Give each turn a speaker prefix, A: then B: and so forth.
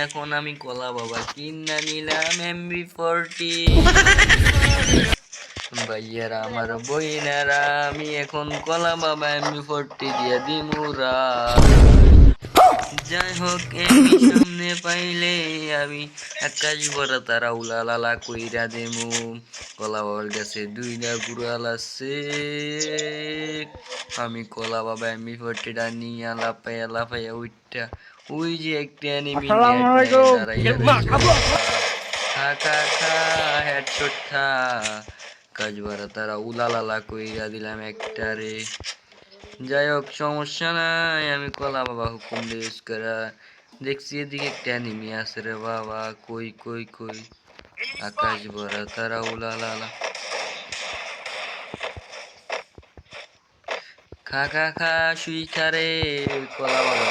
A: এখন আমি কলা বাবা কিনা নিলাম MB40 ভাইয়ারা আমার বইনারা আমি এখন কলা বাবা MB40 দিয়া দিমুরা। যাই হোক এমনি সামনে পাইলে আমি আকাশ ভরা তারা উলালালা কইরা দেমু। কলা বাবার কাছে দুইটা গুড়াল আছে, আমি কলা বাবা MB40টা নিয়ে লাফাইয়া উঠটা ওই যে একটা এনিমি নেট নিয়ে
B: আসসালামু
A: দাঁড়াইয়া রয়েছে। খা খা খা হেডশট খা। কাজ ভরা তারা উলালালা কইরা দিলাম একটারে। যাই হোক সমস্যা নাই, আমি কলা বাবা হুকুম ইউজ করা দেখছি এদিকে একটা এনিমি আছে রে বাবা। কই কই কই আকাশ ভরা তারা উলালালা। খা খা খা শুই খা রে কলা বাবা